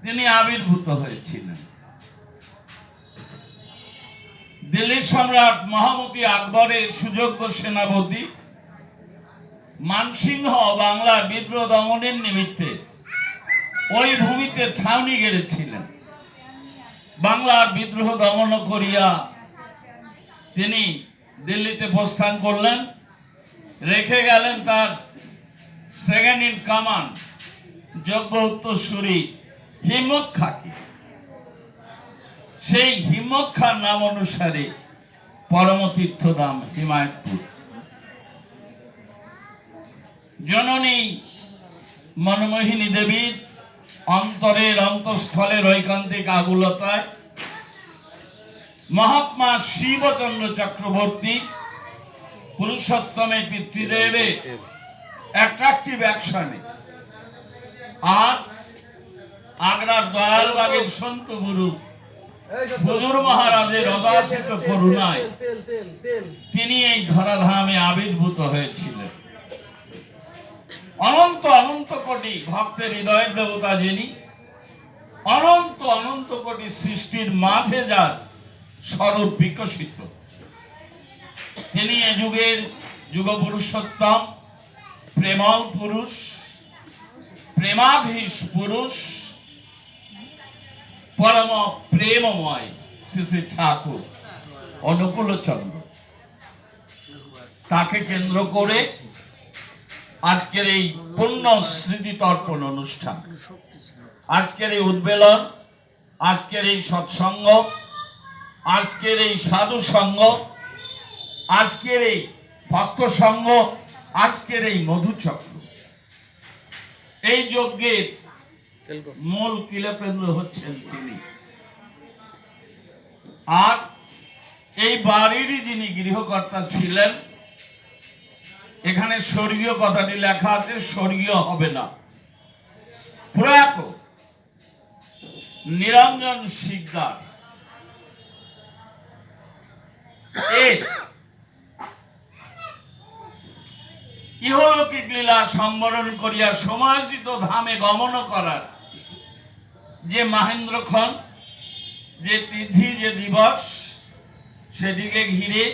তিনি আবির্ভূত হয়েছিলেন। দিল্লির সম্রাট মহামতি আকবরের সুযোগ্য সেনাপতি মানসিংহ বাংলার বিদ্রোহ দমনের নিমিত্তে ওই ভূমিতে ছাউনি গেড়েছিলেন। বাংলার বিদ্রোহ দমন করিয়া তিনি দিল্লিতে প্রস্থান করলেন। রেখে গেলেন তার সেকেন্ড ইন কমান্ড যোগ্য উত্তরসূরি হিম্মত খাঁকে। সেই হিম্মত খান নাম অনুসারে পরমতীর্থধাম হিমায়তপুর। জননী মনমোহিনী দেবীর অন্তরের অন্তঃস্থলের ঐকান্তিক আগুলতায় মহাত্মা শিবচন্দ্র চক্রবর্তী পুরুষোত্তমের পিতৃদেবের অ্যাট্রাকটিভ অ্যাকশনে আর আগ্রার দয়ালবাগের সন্ত গুরু হুজুর মহারাজের অবাসিত করুণায় তিনি এই ধরাধামে আবির্ভূত হয়েছিলেন। অনন্ত অনন্ত কোটি ভক্তের হৃদয়ের দেবতা যিনি, অনন্ত অনন্ত কোটি সৃষ্টির মাঝে যার স্বরূপ বিকশিত, তিনি এ যুগের যুগ পুরুষোত্তম, প্রেমল পুরুষ, প্রেমাধীশ পুরুষ, পরম প্রেমময় শ্রী শ্রী ঠাকুর অনুকূল চন্দ্র। তাকে কেন্দ্র করে আজকের এই পূর্ণ স্মৃতি তর্পণ অনুষ্ঠান, আজকের এই উদ্বেলন, আজকের এই সৎসঙ্গ, আজকের এই সাধু সঙ্গ, আজকের এই ভক্ত সঙ্গ, আজকের এই মধুচক্র। এই যজ্ঞের মূল কিলকেন্দ্র হচ্ছেন তিনি। আর এই বাড়িরই যিনি গৃহকর্তা ছিলেন, এখানে স্বর্গীয় কথাটি লেখা আছে, স্বর্গীয় হবে না, প্রয়াত নিরঞ্জন শিকদার এর ইহলৌকিক লীলা সম্বরণ করিয়া সমাজিত ধামে গমন করার যে মহেন্দ্রক্ষণ, যে তিথি, যে দিবস, সেটিকে ঘিরে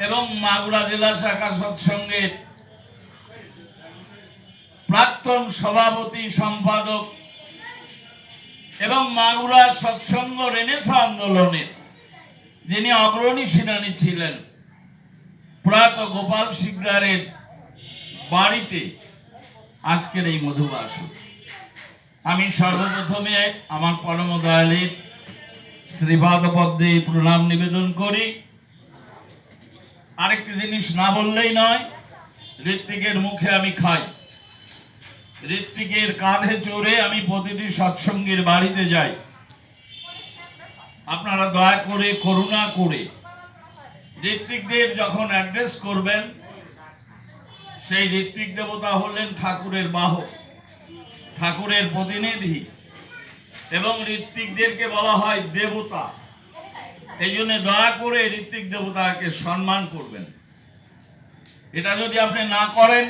এবং মাগুরা জেলা শাখা সৎসঙ্গের প্রাক্তন সভাপতি সম্পাদক এবং মাগুরা সৎসঙ্গ রেনেসা আন্দোলনের যিনি অগ্রণী সেনানী ছিলেন, প্রয়াত গোপাল শিকদারের বাড়িতে আজকের এই মধুবাস। আমি সর্বপ্রথমে আমার পরম দয়ালের শ্রীপাদ পদ্মে প্রণাম নিবেদন করি। আরেকটি জিনিস না বললেই নয়, ঋত্বিকের মুখে আমি খাই, ঋত্বিকের কাঁধে চড়ে আমি প্রতিটি সৎসঙ্গের বাড়িতে যাই। আপনারা দয়া করে, করুণা করে ঋত্বিকদের যখন অ্যাড্রেস করবেন, সেই ঋত্বিক দেবতা হলেন ঠাকুরের বাহক, ঠাকুরের প্রতিনিধি, এবং ঋত্বিকদেরকে বলা হয় দেবতা। এই জন্য দয়া করে ঋত্বিক দেবতাকে সম্মান করবেন। এটা যদি আপনি না করেন,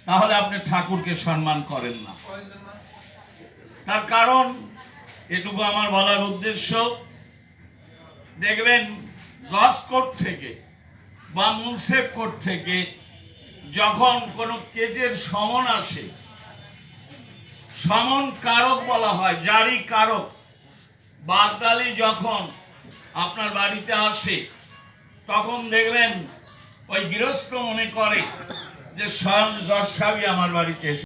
তাহলে আপনি ঠাকুরকে সম্মান করেন না। তার কারণ, এটুকু আমার বলার উদ্দেশ্য, দেখবেন জজ কোর্ট থেকে বা মুন্সেফ কোর্ট থেকে যখন কোনো কেসের সমন আসে, সমন কারক বলা হয়, জারি কারক, বাগদালি যখন আপনার বাড়িতে আসে, তখন দেখবেন ওই গৃহস্থ মনে করে যে স্বয়ং জজ সাহেবই আমার বাড়িতে এসে